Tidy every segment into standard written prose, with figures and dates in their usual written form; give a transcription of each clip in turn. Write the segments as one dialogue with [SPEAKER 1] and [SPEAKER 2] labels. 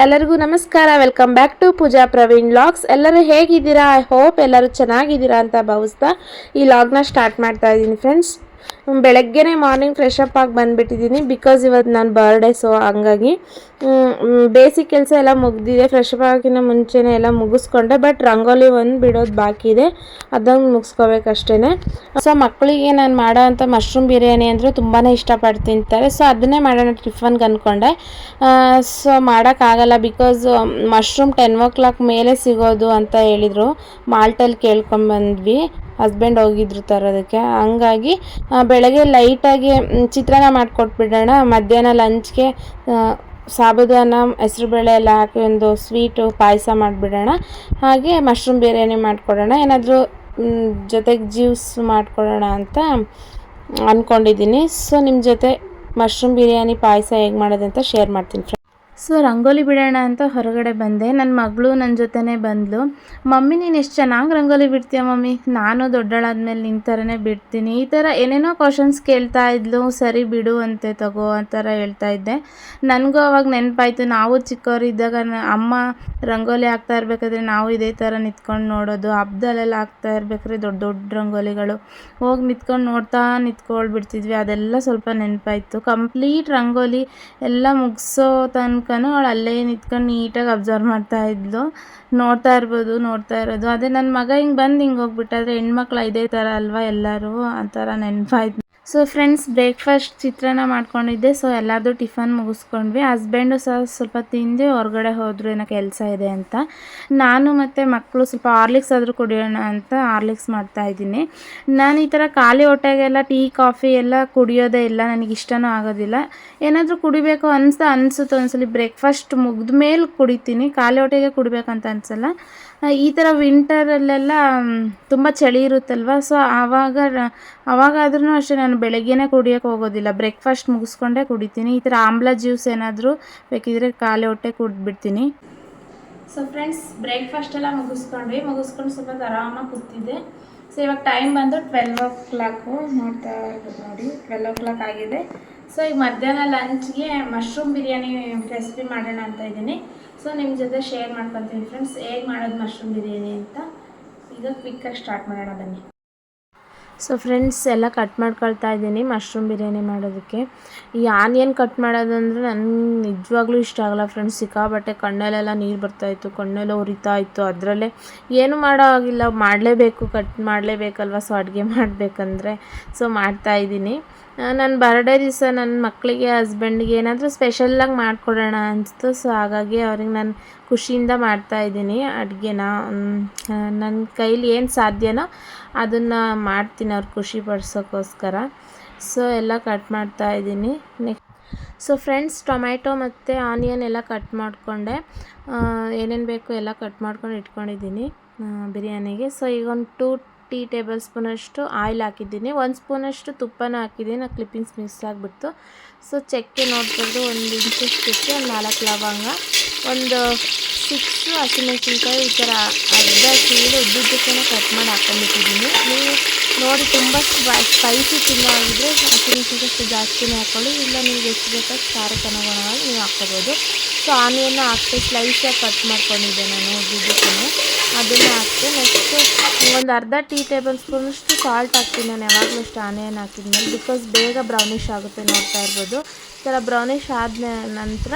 [SPEAKER 1] ಎಲ್ಲರಿಗೂ ನಮಸ್ಕಾರ. Welcome back to Pooja Praveen vlogs. ಎಲ್ಲರೂ ಹೇಗಿದ್ದೀರಾ? ಐ ಹೋಪ್ ಎಲ್ಲರೂ ಚೆನ್ನಾಗಿದ್ದೀರಾ ಅಂತ ಭಾವಿಸ್ತಾ ಈ ವ್ಲಾಗ್ನ ಸ್ಟಾರ್ಟ್ ಮಾಡ್ತಾ ಇದ್ದೀನಿ ಫ್ರೆಂಡ್ಸ್. ಬೆಳಗ್ಗೆನೇ ಮಾರ್ನಿಂಗ್ ಫ್ರೆಶ್ ಅಪ್ ಆಗಿ ಬಂದುಬಿಟ್ಟಿದ್ದೀನಿ ಬಿಕಾಸ್ ಇವತ್ತು ನನ್ನ ಬರ್ಡೇ. ಸೊ ಹಂಗಾಗಿ ಬೇಸಿಕ್ ಕೆಲಸ ಎಲ್ಲ ಮುಗಿದಿದೆ. ಫ್ರೆಶ್ ಅಪ್ ಆಗಿನ ಮುಂಚೆನೇ ಎಲ್ಲ ಮುಗಿಸ್ಕೊಂಡೆ. ಬಟ್ ರಂಗೋಲಿ ಒಂದು ಬಿಡೋದು ಬಾಕಿ ಇದೆ, ಅದನ್ನು ಮುಗಿಸ್ಕೋಬೇಕಷ್ಟೇ. ಸೊ ಮಕ್ಕಳಿಗೆ ನಾನು ಮಾಡೋ ಅಂಥ ಮಶ್ರೂಮ್ ಬಿರಿಯಾನಿ ಅಂದರೆ ತುಂಬಾ ಇಷ್ಟಪಟ್ಟು ತಿಂತಾರೆ. ಸೊ ಅದನ್ನೇ ಮಾಡೋಣ ಟಿಫನ್ಗೆ ಅಂದ್ಕೊಂಡೆ. ಸೊ ಮಾಡೋಕ್ಕಾಗಲ್ಲ ಬಿಕಾಸ್ ಮಶ್ರೂಮ್ 10 o'clock ಮೇಲೆ ಸಿಗೋದು ಅಂತ ಹೇಳಿದರು. ಮಾಲ್ಟಲ್ಲಿ ಕೇಳ್ಕೊಂಬಂದ್ವಿ, ಹಸ್ಬೆಂಡ್ ಹೋಗಿದ್ರು ತರೋದಕ್ಕೆ. ಹಂಗಾಗಿ ಬೆಳಗ್ಗೆ ಲೈಟಾಗಿ ಚಿತ್ರಾನ್ನ ಮಾಡಿಕೊಟ್ಬಿಡೋಣ, ಮಧ್ಯಾಹ್ನ ಲಂಚ್ಗೆ ಸಾಬುದಾನ ಹೆಸರುಬೇಳೆ ಎಲ್ಲ ಹಾಕಿ ಒಂದು ಸ್ವೀಟು ಪಾಯಸ ಮಾಡಿಬಿಡೋಣ, ಹಾಗೆ ಮಶ್ರೂಮ್ ಬಿರಿಯಾನಿ ಮಾಡಿಕೊಡೋಣ, ಏನಾದರೂ ಜೊತೆಗೆ ಜ್ಯೂಸ್ ಮಾಡಿಕೊಡೋಣ ಅಂತ ಅಂದ್ಕೊಂಡಿದ್ದೀನಿ. ಸೊ ನಿಮ್ಮ ಜೊತೆ ಮಶ್ರೂಮ್ ಬಿರಿಯಾನಿ ಪಾಯಸ ಹೇಗೆ ಮಾಡೋದಂತ ಶೇರ್ ಮಾಡ್ತೀನಿ. ಸೊ ರಂಗೋಲಿ ಬಿಡೋಣ ಅಂತ ಹೊರಗಡೆ ಬಂದೆ. ನನ್ನ ಮಗಳು ನನ್ನ ಜೊತೆನೇ ಬಂದಳು. ಮಮ್ಮಿ ನೀನು ಎಷ್ಟು ಚೆನ್ನಾಗಿ ರಂಗೋಲಿ ಬಿಡ್ತೀಯ ಮಮ್ಮಿ, ನಾನು ದೊಡ್ಡಳಾದ್ಮೇಲೆ ನಿನ್ನ ಥರನೇ ಬಿಡ್ತೀನಿ, ಈ ಥರ ಏನೇನೋ ಕ್ವಶನ್ಸ್ ಕೇಳ್ತಾ ಇದ್ಲು. ಸರಿ ಬಿಡು ಅಂತೆ, ತಗೋ ಆ ಥರ ಹೇಳ್ತಾ ಇದ್ದೆ. ನನಗೂ ಅವಾಗ ನೆನಪಾಯಿತು, ನಾವು ಚಿಕ್ಕವರಿದ್ದಾಗ ಅಮ್ಮ ರಂಗೋಲಿ ಹಾಕ್ತಾ ಇರಬೇಕಾದ್ರೆ ನಾವು ಇದೇ ಥರ ನಿಂತ್ಕೊಂಡು ನೋಡೋದು. ಹಬ್ಬದಲ್ಲೆಲ್ಲ ಹಾಕ್ತಾ ಇರ್ಬೇಕಾದ್ರೆ ದೊಡ್ಡ ದೊಡ್ಡ ರಂಗೋಲಿಗಳು ಹೋಗಿ ನಿಂತ್ಕೊಳ್ಬಿಡ್ತಿದ್ವಿ. ಅದೆಲ್ಲ ಸ್ವಲ್ಪ ನೆನಪಾಯಿತು. ಕಂಪ್ಲೀಟ್ ರಂಗೋಲಿ ಎಲ್ಲ ಮುಗಿಸೋ ತನಕ ಅವಳು ಅಲ್ಲೇ ನಿಂತ್ಕೊಂಡು ನೀಟಾಗಿ ಅಬ್ಸರ್ವ್ ಮಾಡ್ತಾ ಇದ್ಲು. ನೋಡ್ತಾ ಇರೋದು. ಅದೇ ನನ್ನ ಮಗ ಹಿಂಗೆ ಬಂದು ಹಿಂಗೆ ಹೋಗ್ಬಿಟ್ಟಾದ್ರೆ ಹೆಣ್ಮಕ್ಳು ಇದೇ ಥರ ಅಲ್ವಾ ಎಲ್ಲರೂ, ಆ ಥರ ನೆನಪಾಯ್ತು. ಸೊ ಫ್ರೆಂಡ್ಸ್, ಬ್ರೇಕ್ಫಾಸ್ಟ್ ಚಿತ್ರಾನ್ನ ಮಾಡ್ಕೊಂಡಿದ್ದೆ. ಸೊ ಎಲ್ಲರದು ಟಿಫನ್ ಮುಗಿಸ್ಕೊಂಡ್ವಿ. ಹಸ್ಬೆಂಡು ಸಹ ಸ್ವಲ್ಪ ತಿಂದು ಹೊರಗಡೆ ಹೋದರು, ಏನೋ ಕೆಲಸ ಇದೆ ಅಂತ. ನಾನು ಮತ್ತು ಮಕ್ಕಳು ಸ್ವಲ್ಪ ಹಾರ್ಲಿಕ್ಸ್ ಆದರೂ ಕುಡಿಯೋಣ ಅಂತ ಹಾರ್ಲಿಕ್ಸ್ ಮಾಡ್ತಾಯಿದ್ದೀನಿ. ನಾನು ಈ ಥರ ಖಾಲಿ ಹೊಟ್ಟೆಗೆಲ್ಲ ಟೀ ಕಾಫಿ ಎಲ್ಲ ಕುಡಿಯೋದೇ ಇಲ್ಲ, ನನಗೆ ಇಷ್ಟನೂ ಆಗೋದಿಲ್ಲ. ಏನಾದರೂ ಕುಡಿಬೇಕು ಅನಿಸುತ್ತೆ ಒಂದ್ಸಲಿ. ಬ್ರೇಕ್ಫಾಸ್ಟ್ ಮುಗಿದ ಮೇಲೆ ಕುಡಿತೀನಿ, ಖಾಲಿ ಹೊಟ್ಟೆಗೆ ಕುಡಿಬೇಕಂತ ಅನಿಸಲ್ಲ. ಈ ಥರ ವಿಂಟರಲ್ಲೆಲ್ಲ ತುಂಬ ಚಳಿ ಇರುತ್ತಲ್ವ, ಸೊ ಆವಾಗಾದ್ರೂ ಅಷ್ಟೇ ನಾನು ಬೆಳಗ್ಗೆನೇ ಕುಡಿಯೋಕ್ಕೆ ಹೋಗೋದಿಲ್ಲ, ಬ್ರೇಕ್ಫಾಸ್ಟ್ ಮುಗಿಸ್ಕೊಂಡೇ ಕುಡಿತೀನಿ. ಈ ಥರ ಆಮ್ಲ ಜ್ಯೂಸ್ ಏನಾದರೂ ಬೇಕಿದ್ರೆ ಖಾಲಿ ಹೊಟ್ಟೆ ಕುಡಿದ್ಬಿಡ್ತೀನಿ. ಸೊ ಫ್ರೆಂಡ್ಸ್, ಬ್ರೇಕ್ಫಾಸ್ಟ್ ಎಲ್ಲ ಮುಗಿಸ್ಕೊಂಡು ಸ್ವಲ್ಪ ಆರಾಮಾಗಿ ಕೂತಿದ್ದೆ. ಸೊ ಇವಾಗ ಟೈಮ್ ಬಂದು 12 o'clock, ನೋಡ್ತಾ ಇರ್ಬೋದು ನೋಡಿ, 12 o'clock ಆಗಿದೆ. ಸೊ ಈಗ ಮಧ್ಯಾಹ್ನ ಲಂಚ್ಗೆ ಮಶ್ರೂಮ್ ಬಿರಿಯಾನಿ ರೆಸಿಪಿ ಮಾಡೋಣ ಅಂತ ಇದ್ದೀನಿ. ಸೊ ನಿಮ್ಮ ಜೊತೆ ಶೇರ್ ಮಾಡ್ಕೊತೀನಿ ಫ್ರೆಂಡ್ಸ್, ಹೇಗೆ ಮಾಡೋದು ಮಶ್ರೂಮ್ ಬಿರಿಯಾನಿ ಅಂತ. ಈಗ ಕ್ವಿಕ್ಕಾಗಿ ಸ್ಟಾರ್ಟ್ ಮಾಡೋಣ ಬನ್ನಿ. ಸೊ ಫ್ರೆಂಡ್ಸ್, ಎಲ್ಲ ಕಟ್ ಮಾಡ್ಕೊಳ್ತಾ ಇದ್ದೀನಿ ಮಶ್ರೂಮ್ ಬಿರಿಯಾನಿ ಮಾಡೋದಕ್ಕೆ. ಈ ಆನಿಯನ್ ಕಟ್ ಮಾಡೋದಂದರೆ ನನಗೆ ನಿಜವಾಗ್ಲೂ ಇಷ್ಟ ಆಗಲ್ಲ ಫ್ರೆಂಡ್ಸ್. ಸಿಕ್ಕಾಬಟ್ಟೆ ಕಣ್ಣಲ್ಲೆಲ್ಲ ನೀರು ಬರ್ತಾಯಿತ್ತು, ಕಣ್ಣೆಲ್ಲ ಉರಿತಾ ಇತ್ತು. ಅದರಲ್ಲೇ ಏನು ಮಾಡೋ ಆಗಿಲ್ಲ, ಕಟ್ ಮಾಡಲೇಬೇಕಲ್ವ. ಸೊ ಅಡುಗೆ ಮಾಡಬೇಕಂದ್ರೆ ಸೊ ಮಾಡ್ತಾಯಿದ್ದೀನಿ. ನನ್ನ ಬರ್ಡೇ ದಿವಸ ನನ್ನ ಮಕ್ಕಳಿಗೆ ಹಸ್ಬೆಂಡ್ಗೆ ಏನಾದರೂ ಸ್ಪೆಷಲ್ಲಾಗಿ ಮಾಡಿಕೊಡೋಣ ಅನಿಸ್ತು. ಸೊ ಹಾಗಾಗಿ ಅವ್ರಿಗೆ ನಾನು ಖುಷಿಯಿಂದ ಮಾಡ್ತಾಯಿದ್ದೀನಿ ಅಡುಗೆನ. ನನ್ನ ಕೈಲಿ ಏನು ಸಾಧ್ಯನೋ ಅದನ್ನು ಮಾಡ್ತೀನಿ ಅವ್ರು ಖುಷಿ ಪಡಿಸೋಕ್ಕೋಸ್ಕರ. ಸೊ ಎಲ್ಲ ಕಟ್ ಮಾಡ್ತಾಯಿದ್ದೀನಿ. ಸೊ ಫ್ರೆಂಡ್ಸ್, ಟೊಮ್ಯಾಟೊ ಮತ್ತು ಆನಿಯನ್ ಎಲ್ಲ ಕಟ್ ಮಾಡಿಕೊಂಡೆ. ಏನೇನು ಬೇಕು ಎಲ್ಲ ಕಟ್ ಮಾಡ್ಕೊಂಡು ಇಟ್ಕೊಂಡಿದ್ದೀನಿ ಬಿರಿಯಾನಿಗೆ. ಸೊ ಈಗ ಒಂದು 2 ಟೀ ಟೇಬಲ್ ಸ್ಪೂನಷ್ಟು ಆಯಿಲ್ ಹಾಕಿದ್ದೀನಿ, 1 ಸ್ಪೂನಷ್ಟು ತುಪ್ಪನೂ ಹಾಕಿದ್ದೀನಿ. ನಾನು ಕ್ಲಿಪ್ಪಿಂಗ್ಸ್ ಮಿಸ್ ಆಗಿಬಿಡ್ತು. ಸೊ ಚಕ್ಕೆ ನೋಡ್ಕೊಂಡು 1 ಇಂಚಷ್ಟು ಚಕ್ಕೆ, ಒಂದು 4 ಲವಂಗ, ಒಂದು 6 ಹಸಿಮೆಣಸಿನ್ಕಾಯಿ ಈ ಥರ ಅರ್ಧ ಕೀಳು ಉದ್ದುದ್ದಕ್ಕೇ ಕಟ್ ಮಾಡಿ ಹಾಕ್ಕೊಂಡ್ಬಿಟ್ಟಿದ್ದೀನಿ. ನೀವು ನೋಡಿ ತುಂಬ ಸ್ಪೈಸಿ ತಿನ್ನೋ ಆಗಿದ್ರೆ ಹಸಿಮೆಣಸಿನ್ಕಾಯಿ ಜಾಸ್ತಿನೇ ಹಾಕ್ಕೊಳ್ಳಿ, ಇಲ್ಲ ನೀವು ಎಷ್ಟು ಬೇಕಾದ್ರೆ ಖಾರಕ್ಕೆ ಅನುಗುಣವಾಗಿ ನೀವು ಹಾಕ್ಕೋಬೋದು. ಸೊ ಆನಿಯನ್ನ ಹಾಕ್ತೆ ಸ್ಲೈಸಾಗಿ ಕಟ್ ಮಾಡ್ಕೊಂಡಿದ್ದೆ ನಾನು ಉದ್ದುದ್ದಕ್ಕೇ, ಅದನ್ನು ಹಾಕ್ತೆ. ನೆಕ್ಸ್ಟು ಒಂದು ಅರ್ಧ ಟೀ ಟೇಬಲ್ ಸ್ಪೂನಷ್ಟು ಸಾಲ್ಟ್ ಹಾಕ್ತೀನಿ ನಾನು ಯಾವಾಗಲೂ ಅಷ್ಟು ಆನಿಯನ್ ಹಾಕಿದ್ಮೇಲೆ, ಬಿಕಾಸ್ ಬೇಗ ಬ್ರೌನಿಷ್ ಆಗುತ್ತೆ. ನೋಡ್ತಾ ಇರ್ಬೋದು ಈ ಥರ ಬ್ರೌನಿಷ್ ಆದ ನಂತರ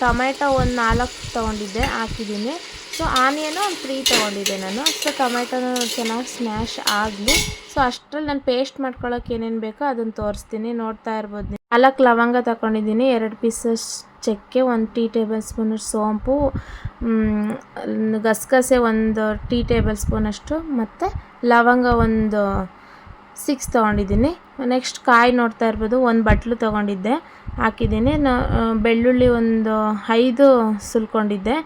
[SPEAKER 1] ಟೊಮೆಟೊ ಒಂದು 4 ತೊಗೊಂಡಿದ್ದೆ ಹಾಕಿದ್ದೀನಿ. ಸೊ ಆನಿಯನು ಒಂದು 3 ತೊಗೊಂಡಿದ್ದೆ ನಾನು. ಸೊ ಟೊಮೆಟೊನು ಚೆನ್ನಾಗಿ ಸ್ಮ್ಯಾಶ್ ಆಗಲಿ. ಸೊ ಅಷ್ಟರಲ್ಲಿ ನಾನು ಪೇಸ್ಟ್ ಮಾಡ್ಕೊಳ್ಳೋಕೆ ಏನೇನು ಬೇಕೋ ಅದನ್ನು ತೋರಿಸ್ತೀನಿ. ನೋಡ್ತಾ ಇರ್ಬೋದು, 4 ಲವಂಗ ತಗೊಂಡಿದ್ದೀನಿ, 2 ಪೀಸಸ್ ಚಕ್ಕೆ, 1 ಟೀ ಟೇಬಲ್ ಸ್ಪೂನಷ್ಟು ಸೋಂಪು, ಗಸಗಸೆ 1 ಟೀ ಟೇಬಲ್ ಸ್ಪೂನಷ್ಟು, ಮತ್ತು ಲವಂಗ ಒಂದು 6 ತೊಗೊಂಡಿದ್ದೀನಿ. ನೆಕ್ಸ್ಟ್ ಕಾಯಿ ನೋಡ್ತಾ ಇರ್ಬೋದು, 1 ಬಟ್ಲು ತೊಗೊಂಡಿದ್ದೆ ಹಾಕಿದ್ದೀನಿ. ಬೆಳ್ಳುಳ್ಳಿ ಒಂದು 5 ಸುಲ್ಕೊಂಡಿದ್ದೆ,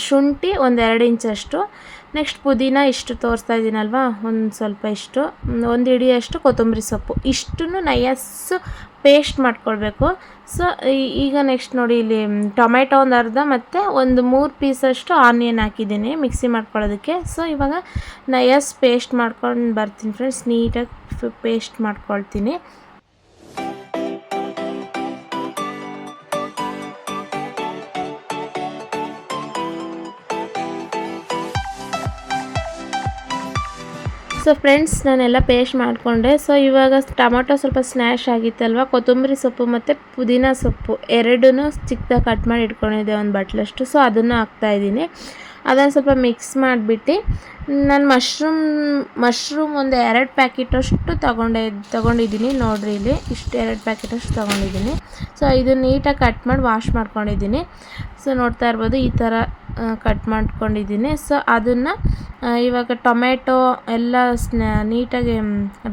[SPEAKER 1] ಶುಂಠಿ ಒಂದು 2 ಇಂಚಷ್ಟು, ನೆಕ್ಸ್ಟ್ ಪುದೀನ ಇಷ್ಟು ತೋರಿಸ್ತಾ ಇದ್ದೀನಲ್ವ, ಒಂದು ಸ್ವಲ್ಪ ಇಷ್ಟು, 1 ಹಿಡಿಯಷ್ಟು ಕೊತ್ತಂಬರಿ ಸೊಪ್ಪು, ಇಷ್ಟನ್ನು ನೈಸ್ ಪೇಸ್ಟ್ ಮಾಡ್ಕೊಳ್ಬೇಕು. ಸೊ ಈಗ ನೆಕ್ಸ್ಟ್ ನೋಡಿ, ಇಲ್ಲಿ ಟೊಮೆಟೊ ಒಂದು ಅರ್ಧ ಮತ್ತು ಒಂದು 3 ಪೀಸಷ್ಟು ಆನಿಯನ್ ಹಾಕಿದ್ದೀನಿ ಮಿಕ್ಸಿ ಮಾಡ್ಕೊಳ್ಳೋದಕ್ಕೆ. ಸೊ ಇವಾಗ ನೈಸ್ ಪೇಸ್ಟ್ ಮಾಡ್ಕೊಂಡು ಬರ್ತೀನಿ ಫ್ರೆಂಡ್ಸ್, ನೀಟಾಗಿ ಪೇಸ್ಟ್ ಮಾಡ್ಕೊಳ್ತೀನಿ. ಸೊ ಫ್ರೆಂಡ್ಸ್ ನಾನೆಲ್ಲ ಪೇಸ್ಟ್ ಮಾಡಿಕೊಂಡೆ. ಸೊ ಇವಾಗ ಟೊಮೊಟೊ ಸ್ವಲ್ಪ ಸ್ನ್ಯಾಶ್ ಆಗಿತ್ತಲ್ವ, ಕೊತ್ತಂಬರಿ ಸೊಪ್ಪು ಮತ್ತು ಪುದೀನ ಸೊಪ್ಪು ಎರಡೂ ಚಿಕ್ಕದಾಗಿ ಕಟ್ ಮಾಡಿ ಇಟ್ಕೊಂಡಿದ್ದೆ ಒಂದು ಬಟ್ಲಷ್ಟು. ಸೊ ಅದನ್ನು ಹಾಕ್ತಾಯಿದ್ದೀನಿ. ಅದನ್ನು ಸ್ವಲ್ಪ ಮಿಕ್ಸ್ ಮಾಡಿಬಿಟ್ಟು ನಾನು ಮಶ್ರೂಮ್ ಒಂದು 2 ಪ್ಯಾಕೆಟಷ್ಟು ತೊಗೊಂಡಿದ್ದೀನಿ. ನೋಡಿರಿ ಇಲ್ಲಿ ಇಷ್ಟು 2 ಪ್ಯಾಕೆಟಷ್ಟು ತೊಗೊಂಡಿದ್ದೀನಿ. ಸೊ ಇದು ನೀಟಾಗಿ ಕಟ್ ಮಾಡಿ ವಾಶ್ ಮಾಡ್ಕೊಂಡಿದ್ದೀನಿ. ಸೊ ನೋಡ್ತಾ ಇರ್ಬೋದು ಈ ಥರ ಕಟ್ ಮಾಡ್ಕೊಂಡಿದ್ದೀನಿ. ಸೊ ಅದನ್ನು ಇವಾಗ ಟೊಮೆಟೊ ಎಲ್ಲ ನೀಟಾಗಿ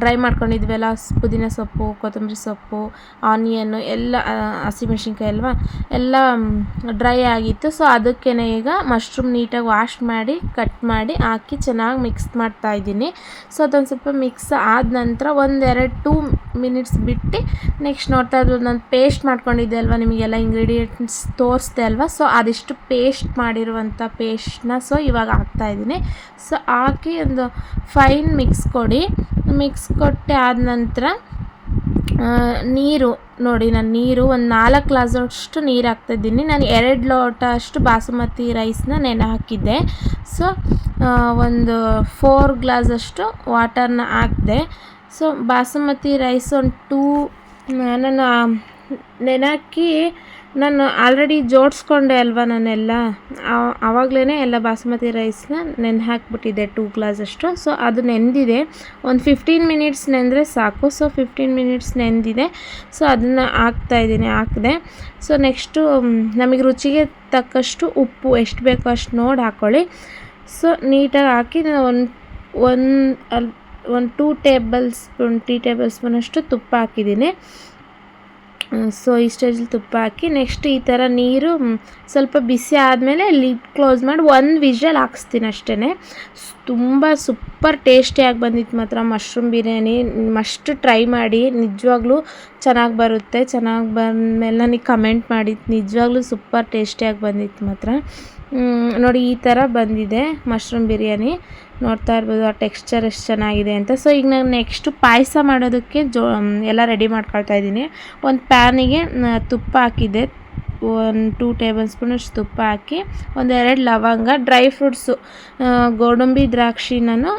[SPEAKER 1] ಡ್ರೈ ಮಾಡ್ಕೊಂಡಿದ್ವಲ್ಲ, ಪುದೀನ ಸೊಪ್ಪು, ಕೊತ್ತಂಬರಿ ಸೊಪ್ಪು, ಆನಿಯನ್ನು ಎಲ್ಲ ಹಸಿಮೆಣ್ಸಿನ್ಕಾಯಿ ಅಲ್ವಾ ಎಲ್ಲ ಡ್ರೈ ಆಗಿತ್ತು. ಸೊ ಅದಕ್ಕೇ ಈಗ ಮಶ್ರೂಮ್ ನೀಟಾಗಿ ವಾಶ್ ಮಾಡಿ ಕಟ್ ಮಾಡಿ ಹಾಕಿ ಚೆನ್ನಾಗಿ ಮಿಕ್ಸ್ ಮಾಡ್ತಾಯಿದ್ದೀನಿ. ಸೊ ಅದೊಂದು ಸ್ವಲ್ಪ ಮಿಕ್ಸ್ ಆದ ನಂತರ 2 ಮಿನಿಟ್ಸ್ ಬಿಟ್ಟು ನೆಕ್ಸ್ಟ್ ನೋಡ್ತಾ ಇರ್ಬೋದು ನಾನು ಪೇಸ್ಟ್ ಮಾಡ್ಕೊಂಡಿದ್ದೆ ಅಲ್ವಾ, ನಿಮಗೆಲ್ಲ ಇಂಗ್ರೀಡಿಯೆಂಟ್ಸ್ ತೋರಿಸ್ದೆ ಅಲ್ವಾ. ಸೊ ಅದಿಷ್ಟು ಪೇಸ್ಟ್ ಮಾಡಿರುವಂಥ ಪೇಸ್ಟ್ನ ಸೊ ಇವಾಗ ಹಾಕ್ತಾಯಿದ್ದೀನಿ. ಸೊ ಹಾಕಿ ಒಂದು ಫೈನ್ ಮಿಕ್ಸ್ ಕೊಟ್ಟೆ ಆದ ನಂತರ ನೀರು ನೋಡಿ, ನಾನು ನೀರು ಒಂದು 4 ಗ್ಲಾಸಷ್ಟು ನೀರು ಹಾಕ್ತಾಯಿದ್ದೀನಿ. ನಾನು 2 ಲೋಟ ಅಷ್ಟು ಬಾಸುಮತಿ ರೈಸ್ನ ನೆನೆ ಹಾಕಿದ್ದೆ. ಸೊ ಒಂದು 4 ಗ್ಲಾಸಷ್ಟು ವಾಟರ್ನ ಹಾಕಿದೆ. ಸೊ ಬಾಸುಮತಿ ರೈಸ್ ಒಂದು 2 ನಾನು ನೆನೆಹಾಕಿ ನಾನು ಆಲ್ರೆಡಿ ಜೋಡಿಸ್ಕೊಂಡೆ ಅಲ್ವಾ, ನಾನೆಲ್ಲ ಆವಾಗಲೇ ಎಲ್ಲ ಬಾಸುಮತಿ ರೈಸ್ನ ನೆನೆ ಹಾಕ್ಬಿಟ್ಟಿದ್ದೆ 2 ಗ್ಲಾಸಷ್ಟು. ಸೊ ಅದು ನೆಂದಿದೆ, ಒಂದು 15 ಮಿನಿಟ್ಸ್ ನೆಂದರೆ ಸಾಕು. So 15 minutes ನೆಂದಿದೆ. ಸೊ ಅದನ್ನು ಹಾಕಿದೆ. ಸೊ ನೆಕ್ಸ್ಟು ನಮಗೆ ರುಚಿಗೆ ತಕ್ಕಷ್ಟು ಉಪ್ಪು ಎಷ್ಟು ಬೇಕೋ ಅಷ್ಟು ನೋಡಿ ಹಾಕ್ಕೊಳ್ಳಿ. ಸೊ ನೀಟಾಗಿ ಹಾಕಿ ಒಂದು 2 ಟೇಬಲ್ ಸ್ಪೂನಷ್ಟು ತುಪ್ಪ ಹಾಕಿದ್ದೀನಿ. ಸೊ ಈ ಸ್ಟೇಜಲ್ಲಿ ತುಪ್ಪ ಹಾಕಿ ನೆಕ್ಸ್ಟ್ ಈ ಥರ ನೀರು ಸ್ವಲ್ಪ ಬಿಸಿ ಆದಮೇಲೆ ಲಿಡ್ ಕ್ಲೋಸ್ ಮಾಡಿ 1 ವಿಷಲ್ ಹಾಕ್ಸ್ತೀನಿ ಅಷ್ಟೇ. ತುಂಬ ಸೂಪರ್ ಟೇಸ್ಟಿಯಾಗಿ ಬಂದಿತ್ತು ಮಾತ್ರ ಮಶ್ರೂಮ್ ಬಿರಿಯಾನಿ. ಮಸ್ಟ್ ಟ್ರೈ ಮಾಡಿ, ನಿಜವಾಗ್ಲೂ ಚೆನ್ನಾಗಿ ಬರುತ್ತೆ. ಚೆನ್ನಾಗಿ ಬಂದಮೇಲೆ ನನಗೆ ಕಮೆಂಟ್ ಮಾಡಿ, ನಿಜವಾಗ್ಲೂ ಸೂಪರ್ ಟೇಸ್ಟಿಯಾಗಿ ಬಂದಿತ್ತು ಮಾತ್ರ. ನೋಡಿ ಈ ಥರ ಬಂದಿದೆ ಮಶ್ರೂಮ್ ಬಿರಿಯಾನಿ. ನೋಡ್ತಾ ಇರ್ಬೋದು ಆ ಟೆಕ್ಸ್ಚರ್ ಎಷ್ಟು ಚೆನ್ನಾಗಿದೆ ಅಂತ. ಸೊ ಈಗ ನಾನು ನೆಕ್ಸ್ಟು ಪಾಯಸ ಮಾಡೋದಕ್ಕೆ ಎಲ್ಲ ರೆಡಿ ಮಾಡ್ಕೊಳ್ತಾ ಇದ್ದೀನಿ. ಒಂದು ಪ್ಯಾನಿಗೆ ತುಪ್ಪ ಹಾಕಿದ್ದೆ, 2 ಟೇಬಲ್ ಸ್ಪೂನಷ್ಟು ತುಪ್ಪ ಹಾಕಿ 2 ಲವಂಗ, ಡ್ರೈ ಫ್ರೂಟ್ಸು ಗೋಡಂಬಿ ದ್ರಾಕ್ಷಿ ನಾನು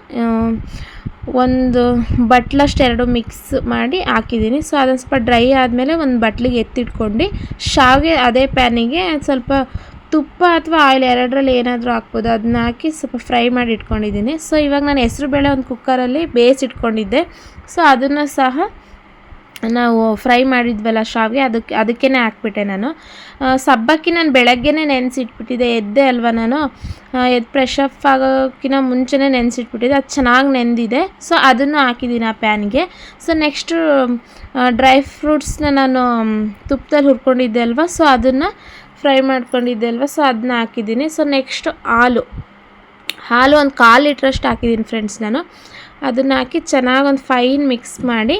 [SPEAKER 1] ಒಂದು ಬಟ್ಲಷ್ಟು 2 ಮಿಕ್ಸ್ ಮಾಡಿ ಹಾಕಿದ್ದೀನಿ. ಸೊ ಅದನ್ನು ಸ್ವಲ್ಪ ಡ್ರೈ ಆದಮೇಲೆ ಒಂದು ಬಟ್ಲಿಗೆ ಎತ್ತಿಟ್ಕೊಂಡು ಶಾವಿಗೆ ಅದೇ ಪ್ಯಾನಿಗೆ ಸ್ವಲ್ಪ ತುಪ್ಪ ಅಥವಾ ಆಯಿಲ್ ಎರಡರಲ್ಲಿ ಏನಾದರೂ ಹಾಕ್ಬೋದು, ಅದನ್ನ ಹಾಕಿ ಸ್ವಲ್ಪ ಫ್ರೈ ಮಾಡಿ ಇಟ್ಕೊಂಡಿದ್ದೀನಿ. ಸೊ ಇವಾಗ ನಾನು ಹೆಸರುಬೇಳೆ ಒಂದು ಕುಕ್ಕರಲ್ಲಿ ಬೇಯಿಸಿಟ್ಕೊಂಡಿದ್ದೆ. ಸೊ ಅದನ್ನು ಸಹ ನಾವು ಫ್ರೈ ಮಾಡಿದ್ವಲ್ಲ ಶಾವಿಗೆ, ಅದಕ್ಕೇ ಹಾಕ್ಬಿಟ್ಟೆ ನಾನು. ಸಬ್ಬಕ್ಕಿ ನಾನು ಬೆಳಗ್ಗೆನೇ ನೆನೆಸಿಟ್ಬಿಟ್ಟಿದ್ದೆ, ಎದ್ದೆ ಅಲ್ವಾ ನಾನು, ಫ್ರೆಶ್ ಅಪ್ ಆಗೋಕ್ಕಿಂತ ಮುಂಚೆನೇ ನೆನೆಸಿಟ್ಬಿಟ್ಟಿದ್ದೆ. ಅದು ಚೆನ್ನಾಗಿ ನೆಂದಿದೆ. ಸೊ ಅದನ್ನು ಹಾಕಿದ್ದೀನಿ ಆ ಪ್ಯಾನ್ಗೆ. ಸೊ ನೆಕ್ಸ್ಟು ಡ್ರೈ ಫ್ರೂಟ್ಸ್ನ ನಾನು ತುಪ್ಪದಲ್ಲಿ ಹುರ್ಕೊಂಡಿದ್ದೆ ಅಲ್ವಾ, ಸೊ ಅದನ್ನು ಫ್ರೈ ಮಾಡ್ಕೊಂಡಿದ್ದೆ ಅಲ್ವಾ, ಸೊ ಅದನ್ನ ಹಾಕಿದ್ದೀನಿ. ಸೊ ನೆಕ್ಸ್ಟು ಹಾಲು ಒಂದು 1/4 ಲೀಟ್ರಷ್ಟು ಹಾಕಿದ್ದೀನಿ ಫ್ರೆಂಡ್ಸ್ ನಾನು. ಅದನ್ನು ಹಾಕಿ ಚೆನ್ನಾಗಿ ಒಂದು ಫೈನ್ ಮಿಕ್ಸ್ ಮಾಡಿ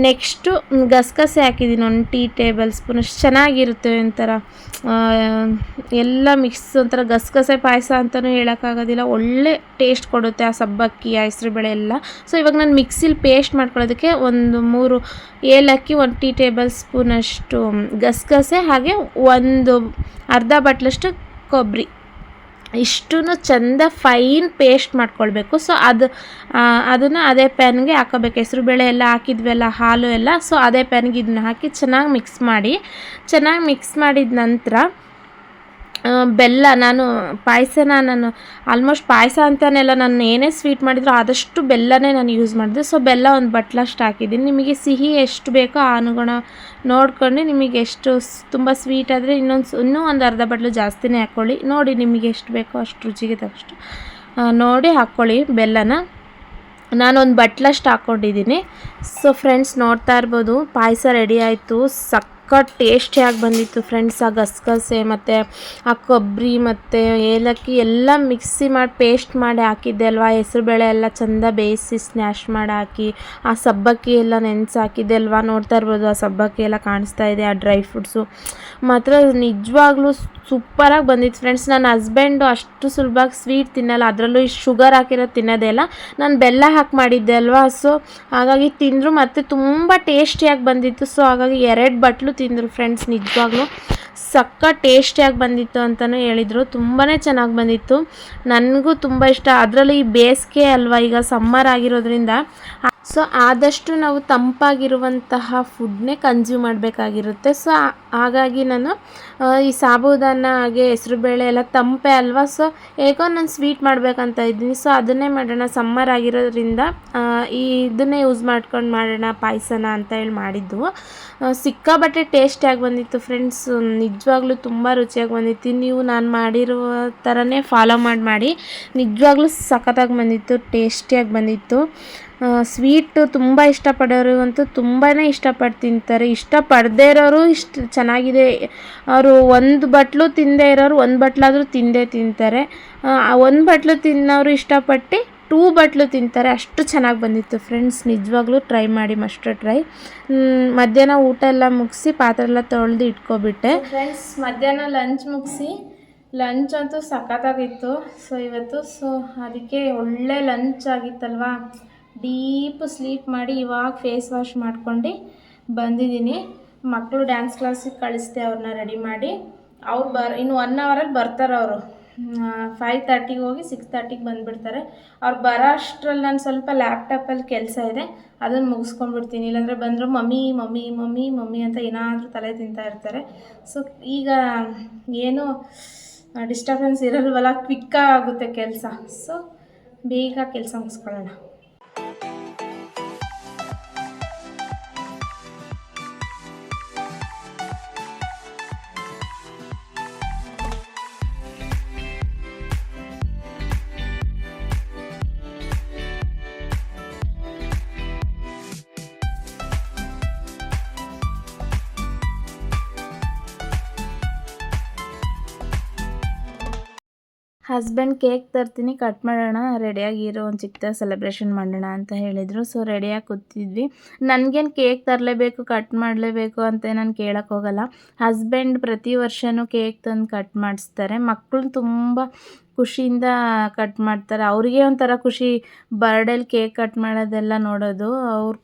[SPEAKER 1] ನೆಕ್ಸ್ಟು ಗಸಗಸೆ ಹಾಕಿದ್ದೀನಿ 1 ಟೀ ಟೇಬಲ್ ಸ್ಪೂನ್ ಅಷ್ಟು. ಚೆನ್ನಾಗಿರುತ್ತೆ ಒಂಥರ ಎಲ್ಲ ಮಿಕ್ಸ್, ಒಂಥರ ಗಸಗಸೆ ಪಾಯಸ ಅಂತಲೂ ಹೇಳೋಕ್ಕಾಗೋದಿಲ್ಲ, ಒಳ್ಳೆ ಟೇಸ್ಟ್ ಕೊಡುತ್ತೆ ಆ ಸಬ್ಬಕ್ಕಿ ಆ ಹೆಸರುಬೇಳೆ ಎಲ್ಲ. ಸೊ ಇವಾಗ ನಾನು ಮಿಕ್ಸಿಲಿ ಪೇಸ್ಟ್ ಮಾಡ್ಕೊಳ್ಳೋದಕ್ಕೆ ಒಂದು 3 ಏಲಕ್ಕಿ, 1 ಟೀ ಟೇಬಲ್ ಸ್ಪೂನಷ್ಟು ಗಸಗಸೆ, ಹಾಗೆ ಒಂದು ಅರ್ಧ ಬಟ್ಲಷ್ಟು ಕೊಬ್ಬರಿ, ಇಷ್ಟೂ ಚೆಂದ ಫೈನ್ ಪೇಸ್ಟ್ ಮಾಡ್ಕೊಳ್ಬೇಕು. ಸೊ ಅದನ್ನು ಅದೇ ಪ್ಯಾನ್ಗೆ ಹಾಕೋಬೇಕು. ಹೆಸರುಬೇಳೆ ಎಲ್ಲ ಹಾಕಿದ್ವೆಲ್ಲ, ಹಾಲು ಎಲ್ಲ, ಸೊ ಅದೇ ಪ್ಯಾನ್ಗೆ ಇದನ್ನ ಹಾಕಿ ಚೆನ್ನಾಗಿ ಮಿಕ್ಸ್ ಮಾಡಿದ ನಂತರ ಬೆಲ್ಲ, ನಾನು ಆಲ್ಮೋಸ್ಟ್ ಪಾಯಸ ಅಂತನೆಲ್ಲ ನಾನು ಏನೇ ಸ್ವೀಟ್ ಮಾಡಿದ್ರು ಆದಷ್ಟು ಬೆಲ್ಲನೇ ನಾನು ಯೂಸ್ ಮಾಡಿದೆ. ಸೊ ಬೆಲ್ಲ ಒಂದು ಬಟ್ಲಷ್ಟು ಹಾಕಿದ್ದೀನಿ. ನಿಮಗೆ ಸಿಹಿ ಎಷ್ಟು ಬೇಕೋ ಆ ಅನುಗುಣ ನೋಡ್ಕೊಂಡು, ನಿಮಗೆ ಎಷ್ಟು ತುಂಬ ಸ್ವೀಟ್ ಆದರೆ ಇನ್ನೂ ಒಂದು ಅರ್ಧ ಬಟ್ಲು ಜಾಸ್ತಿನೇ ಹಾಕ್ಕೊಳ್ಳಿ. ನೋಡಿ ನಿಮಗೆ ಎಷ್ಟು ಬೇಕೋ ಅಷ್ಟು ರುಚಿಗೆ ತಕ್ಕಷ್ಟು ನೋಡಿ ಹಾಕ್ಕೊಳ್ಳಿ ಬೆಲ್ಲನ. ನಾನೊಂದು ಬಟ್ಲಷ್ಟು ಹಾಕ್ಕೊಂಡಿದ್ದೀನಿ. ಸೊ ಫ್ರೆಂಡ್ಸ್ ನೋಡ್ತಾ ಇರ್ಬೋದು ಪಾಯಸ ರೆಡಿ ಆಯಿತು. ಟೇಸ್ಟಿಯಾಗಿ ಬಂದಿತ್ತು ಫ್ರೆಂಡ್ಸ್. ಆ ಗಸಗಸೆ ಮತ್ತು ಆ ಕೊಬ್ಬರಿ ಮತ್ತು ಏಲಕ್ಕಿ ಎಲ್ಲ ಮಿಕ್ಸಿ ಮಾಡಿ ಪೇಸ್ಟ್ ಮಾಡಿ ಹಾಕಿದ್ದೆ ಅಲ್ವಾ, ಹೆಸರುಬೇಳೆ ಎಲ್ಲ ಚೆಂದ ಬೇಯಿಸಿ ಸ್ನ್ಯಾಶ್ ಮಾಡಿ ಹಾಕಿ, ಆ ಸಬ್ಬಕ್ಕಿ ಎಲ್ಲ ನೆನೆಸಿ ಹಾಕಿದ್ದೆ ಅಲ್ವಾ. ನೋಡ್ತಾ ಇರ್ಬೋದು ಆ ಸಬ್ಬಕ್ಕಿ ಎಲ್ಲ ಕಾಣಿಸ್ತಾ ಇದೆ, ಆ ಡ್ರೈ ಫ್ರೂಟ್ಸು ಮಾತ್ರ ನಿಜವಾಗ್ಲೂ ಸೂಪರಾಗಿ ಬಂದಿತ್ತು ಫ್ರೆಂಡ್ಸ್. ನನ್ನ ಹಸ್ಬೆಂಡು ಅಷ್ಟು ಸುಲಭವಾಗಿ ಸ್ವೀಟ್ ತಿನ್ನಲ್ಲ, ಅದರಲ್ಲೂ ಇಷ್ಟು ಶುಗರ್ ಹಾಕಿರೋದು ತಿನ್ನೋದೇ ಇಲ್ಲ. ನಾನು ಬೆಲ್ಲ ಹಾಕಿ ಮಾಡಿದ್ದೆ ಅಲ್ವಾ, ಸೊ ಹಾಗಾಗಿ ತಿಂದರು ಮತ್ತು ತುಂಬ ಟೇಸ್ಟಿಯಾಗಿ ಬಂದಿತ್ತು. ಸೊ ಹಾಗಾಗಿ 2 ಬಟ್ಲು ತಿಂದರು ಫ್ರೆಂಡ್ಸ್. ನಿಜವಾಗ್ಲೂ ಸಕ್ಕ ಟೇಸ್ಟಿಯಾಗಿ ಬಂದಿತ್ತು ಅಂತಲೂ ಹೇಳಿದರು. ತುಂಬಾ ಚೆನ್ನಾಗಿ ಬಂದಿತ್ತು. ನನಗೂ ತುಂಬ ಇಷ್ಟ. ಅದರಲ್ಲೂ ಈ ಬೇಸಿಗೆ ಅಲ್ವಾ, ಈಗ ಸಮ್ಮರ್ ಆಗಿರೋದ್ರಿಂದ ಸೊ ಆದಷ್ಟು ನಾವು ತಂಪಾಗಿರುವಂತಹ ಫುಡ್ನೇ ಕನ್ಸ್ಯೂಮ್ ಮಾಡಬೇಕಾಗಿರುತ್ತೆ. ಸೊ ಹಾಗಾಗಿ ನಾನು ಈ ಸಾಬೂದಾನ ಹಾಗೆ ಹೆಸರುಬೇಳೆ ಎಲ್ಲ ತಂಪೆ ಅಲ್ವಾ, ಸೊ ಹೇಗೋ ನಾನು ಸ್ವೀಟ್ ಮಾಡಬೇಕಂತ ಇದ್ದೀನಿ. ಸೊ ಅದನ್ನೇ ಮಾಡೋಣ, ಸಮ್ಮರ್ ಆಗಿರೋದ್ರಿಂದ ಇದನ್ನೇ ಯೂಸ್ ಮಾಡ್ಕೊಂಡು ಮಾಡೋಣ ಪಾಯಸನ ಅಂತ ಹೇಳಿ ಮಾಡಿದ್ದು. ಸಿಕ್ಕಾಬಟ್ಟೆ ಟೇಸ್ಟಿಯಾಗಿ ಬಂದಿತ್ತು ಫ್ರೆಂಡ್ಸ್. ನಿಜವಾಗ್ಲೂ ತುಂಬ ರುಚಿಯಾಗಿ ಬಂದಿತ್ತು. ನೀವು ನಾನು ಮಾಡಿರುವ ಥರನೇ ಫಾಲೋ ಮಾಡಿ ನಿಜವಾಗ್ಲೂ ಸಖತ್ತಾಗಿ ಬಂದಿತ್ತು, ಟೇಸ್ಟಿಯಾಗಿ ಬಂದಿತ್ತು. ಸ್ವೀಟು ತುಂಬ ಇಷ್ಟಪಡೋರು ಅಂತೂ ತುಂಬಾ ಇಷ್ಟಪಟ್ಟು ತಿಂತಾರೆ. ಇಷ್ಟಪಡದೇ ಇರೋರು ಇಷ್ಟು ಚೆನ್ನಾಗಿದೆ, ಅವರು ಒಂದು ಬಟ್ಲು ತಿಂದೇ ಇರೋರು ಒಂದು ಬಟ್ಲಾದರೂ ತಿಂತಾರೆ. ಒಂದು ಬಟ್ಲು ತಿನ್ನೋರು ಇಷ್ಟಪಟ್ಟು 2 ಬಟ್ಲು ತಿಂತಾರೆ. ಅಷ್ಟು ಚೆನ್ನಾಗಿ ಬಂದಿತ್ತು ಫ್ರೆಂಡ್ಸ್. ನಿಜವಾಗ್ಲೂ ಟ್ರೈ ಮಾಡಿ, ಮಸ್ಟ್ ಟ್ರೈ. ಮಧ್ಯಾಹ್ನ ಊಟ ಎಲ್ಲ ಮುಗಿಸಿ ಪಾತ್ರೆ ಎಲ್ಲ ತೊಳೆದು ಇಟ್ಕೊಬಿಟ್ಟೆ ಫ್ರೆಂಡ್ಸ್. ಮಧ್ಯಾಹ್ನ ಲಂಚ್ ಮುಗಿಸಿ, ಲಂಚ್ ಅಂತೂ ಸಖತ್ತಾಗಿತ್ತು. ಸೊ ಇವತ್ತು ಅದಕ್ಕೆ ಒಳ್ಳೆ ಲಂಚ್ ಆಗಿತ್ತಲ್ವಾ, ಡೀಪ್ ಸ್ಲೀಪ್ ಮಾಡಿ ಇವಾಗ ಫೇಸ್ ವಾಶ್ ಮಾಡ್ಕೊಂಡು ಬಂದಿದ್ದೀನಿ. ಮಕ್ಕಳು ಡ್ಯಾನ್ಸ್ ಕ್ಲಾಸಿಗೆ ಕಳಿಸ್ದೆ, ಅವ್ರನ್ನ ರೆಡಿ ಮಾಡಿ. ಅವ್ರು ಇನ್ನು 1 ಅವರಲ್ಲಿ ಬರ್ತಾರೆ. ಅವರು 5:30ಗೆ ಹೋಗಿ 6:30ಗೆ ಬಂದುಬಿಡ್ತಾರೆ. ಅವ್ರು ಬರೋ ಅಷ್ಟರಲ್ಲಿ ನಾನು ಸ್ವಲ್ಪ ಲ್ಯಾಪ್ಟಾಪಲ್ಲಿ ಕೆಲಸ ಇದೆ, ಅದನ್ನು ಮುಗಿಸ್ಕೊಂಡ್ಬಿಡ್ತೀನಿ. ಇಲ್ಲಾಂದರೆ ಬಂದರು ಮಮ್ಮಿ ಮಮ್ಮಿ ಮಮ್ಮಿ ಮಮ್ಮಿ ಅಂತ ಏನಾದರೂ ತಲೆ ತಿಂತಾ ಇರ್ತಾರೆ. ಸೊ ಈಗ ಏನೂ ಡಿಸ್ಟರ್ಬೆನ್ಸ್ ಇರಲ್ವಲ್ಲ, ಕ್ವಿಕ್ಕಾಗುತ್ತೆ ಕೆಲಸ. ಸೊ ಬೇಗ ಕೆಲಸ ಮುಗಿಸ್ಕೊಳ್ಳೋಣ. ಹಸ್ಬೆಂಡ್ ಕೇಕ್ ತರ್ತೀನಿ, ಕಟ್ ಮಾಡೋಣ, ರೆಡಿಯಾಗಿರೋ, ಒಂದು ಚಿಕ್ಕದಾಗಿ ಸೆಲೆಬ್ರೇಷನ್ ಮಾಡೋಣ ಅಂತ ಹೇಳಿದರು. ಸೊ ರೆಡಿಯಾಗಿ ಕೂತಿದ್ವಿ. ನನಗೇನು ಕೇಕ್ ತರಲೇಬೇಕು, ಕಟ್ ಮಾಡಲೇಬೇಕು ಅಂತ ನಾನು ಕೇಳೋಕ್ಕೆ ಹೋಗಲ್ಲ. ಹಸ್ಬೆಂಡ್ ಪ್ರತಿ ವರ್ಷವೂ ಕೇಕ್ ತಂದು ಕಟ್ ಮಾಡಿಸ್ತಾರೆ. ಮಕ್ಕಳು ತುಂಬ ಖುಷಿಯಿಂದ ಕಟ್ ಮಾಡ್ತಾರೆ. ಅವ್ರಿಗೆ ಒಂಥರ ಖುಷಿ ಬರ್ಡೇಲಿ ಕೇಕ್ ಕಟ್ ಮಾಡೋದೆಲ್ಲ ನೋಡೋದು. ಅವ್ರ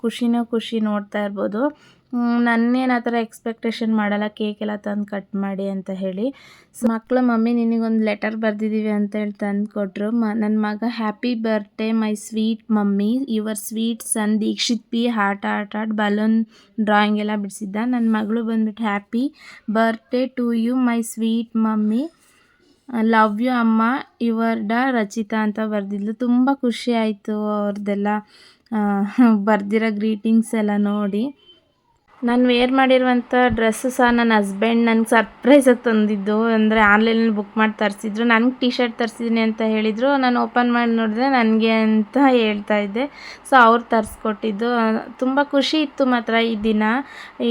[SPEAKER 1] ಖುಷಿ ನೋಡ್ತಾ ಇರ್ಬೋದು. ನನ್ನೇನು ಆ ಥರ ಎಕ್ಸ್ಪೆಕ್ಟೇಷನ್ ಮಾಡಲ್ಲ, ಕೇಕ್ ಎಲ್ಲ ತಂದು ಕಟ್ ಮಾಡಿ ಅಂತ ಹೇಳಿ. ಸೊ ಮಕ್ಕಳು ಮಮ್ಮಿ ನಿನಗೊಂದು ಲೆಟರ್ ಬರೆದಿದ್ದೀವಿ ಅಂತ ಹೇಳಿ ತಂದು ಕೊಟ್ಟರು. ನನ್ನ ಮಗ happy birthday my sweet mummy, your sweet son Dikshit P, heart balloon drawing ಎಲ್ಲ ಬಿಡಿಸಿದ್ದ. ನನ್ನ ಮಗಳು ಬಂದ್ಬಿಟ್ಟು happy birthday to you my sweet mummy, love you ಅಮ್ಮ, ಯುವರ್ ರಚಿತಾ ಅಂತ ಬರೆದಿದ್ಲು. ತುಂಬ ಖುಷಿ ಆಯಿತು ಅವ್ರದ್ದೆಲ್ಲ ಬರ್ದಿರೋ ಗ್ರೀಟಿಂಗ್ಸ್ ಎಲ್ಲ ನೋಡಿ. ನಾನು ವೇರ್ ಮಾಡಿರುವಂಥ ಡ್ರೆಸ್ಸು ಸಹ ನನ್ನ ಹಸ್ಬೆಂಡ್ ನನಗೆ ಸರ್ಪ್ರೈಸಾಗಿ ತಂದಿದ್ದು. ಅಂದರೆ ಆನ್ಲೈನಲ್ಲಿ ಬುಕ್ ಮಾಡಿ ತರಿಸಿದ್ರು. ನನಗೆ ಟೀ ಶರ್ಟ್ ತರಿಸಿದ್ದೀನಿ ಅಂತ ಹೇಳಿದರು. ನಾನು ಓಪನ್ ಮಾಡಿ ನೋಡಿದ್ರೆ ನನಗೆ ಅಂತ ಹೇಳ್ತಾ ಇದ್ದೆ. ಸೊ ಅವ್ರು ತರಿಸ್ಕೊಟ್ಟಿದ್ದು. ತುಂಬ ಖುಷಿ ಇತ್ತು ಮಾತ್ರ ಈ ದಿನ.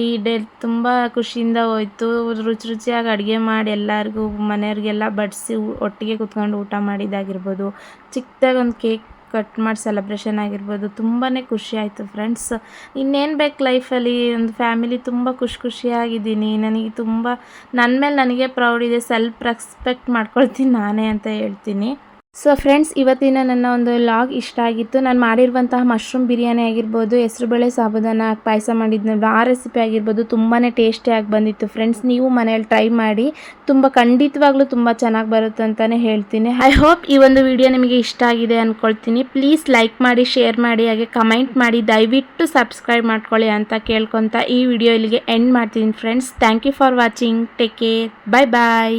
[SPEAKER 1] ಈ ಡೇ ತುಂಬ ಖುಷಿಯಿಂದ ಹೋಯ್ತು. ರುಚಿಯಾಗಿ ಅಡುಗೆ ಮಾಡಿ ಎಲ್ಲರಿಗೂ ಮನೆಯವ್ರಿಗೆಲ್ಲ ಬಡಿಸಿ ಒಟ್ಟಿಗೆ ಕೂತ್ಕೊಂಡು ಊಟ ಮಾಡಿದ್ದಾಗಿರ್ಬೋದು, ಚಿಕ್ಕದಾಗಿ ಒಂದು ಕೇಕ್ ಕಟ್ ಮಾಡಿ ಸೆಲೆಬ್ರೇಷನ್ ಆಗಿರ್ಬೋದು. ತುಂಬಾ ಖುಷಿ ಆಯಿತು ಫ್ರೆಂಡ್ಸ್. ಇನ್ನೇನು ಬೇಕು ಲೈಫಲ್ಲಿ, ಒಂದು ಫ್ಯಾಮಿಲಿ ತುಂಬ ಖುಷಿಯಾಗಿದ್ದೀನಿ. ನನಗೆ ತುಂಬ ನನ್ನ ಮೇಲೆ ನನಗೆ ಪ್ರೌಡ್ ಇದೆ, ಸೆಲ್ಫ್ ರೆಸ್ಪೆಕ್ಟ್ ಮಾಡ್ಕೊಳ್ತೀನಿ ನಾನೇ ಅಂತ ಹೇಳ್ತೀನಿ. ಸೊ ಫ್ರೆಂಡ್ಸ್, ಇವತ್ತಿನ ನನ್ನ ಒಂದು ಲಾಗ್ ಇಷ್ಟ ಆಗಿತ್ತು. ನಾನು ಮಾಡಿರುವಂತಹ ಮಶ್ರೂಮ್ ಬಿರಿಯಾನಿ ಆಗಿರ್ಬೋದು, ಹೆಸರುಬೇಳೆ ಸಾಬೂದಾನ ಪಾಯಸ ಮಾಡಿದ್ನಲ್ಲ ಆ ರೆಸಿಪಿ ಆಗಿರ್ಬೋದು, ತುಂಬಾ ಟೇಸ್ಟಿಯಾಗಿ ಬಂದಿತ್ತು ಫ್ರೆಂಡ್ಸ್. ನೀವು ಮನೇಲಿ ಟ್ರೈ ಮಾಡಿ, ಖಂಡಿತವಾಗ್ಲೂ ತುಂಬ ಚೆನ್ನಾಗಿ ಬರುತ್ತೆ ಅಂತಲೇ ಹೇಳ್ತೀನಿ. ಐ ಹೋಪ್ ಈ ಒಂದು ವಿಡಿಯೋ ನಿಮಗೆ ಇಷ್ಟ ಆಗಿದೆ ಅಂದ್ಕೊಳ್ತೀನಿ. ಪ್ಲೀಸ್ ಲೈಕ್ ಮಾಡಿ, ಶೇರ್ ಮಾಡಿ, ಹಾಗೆ ಕಮೆಂಟ್ ಮಾಡಿ, ದಯವಿಟ್ಟು ಸಬ್ಸ್ಕ್ರೈಬ್ ಮಾಡ್ಕೊಳ್ಳಿ ಅಂತ ಕೇಳ್ಕೊತ ಈ ವಿಡಿಯೋ ಇಲ್ಲಿಗೆ ಎಂಡ್ ಮಾಡ್ತೀನಿ friends. Thank you for watching. Take care. Bye bye.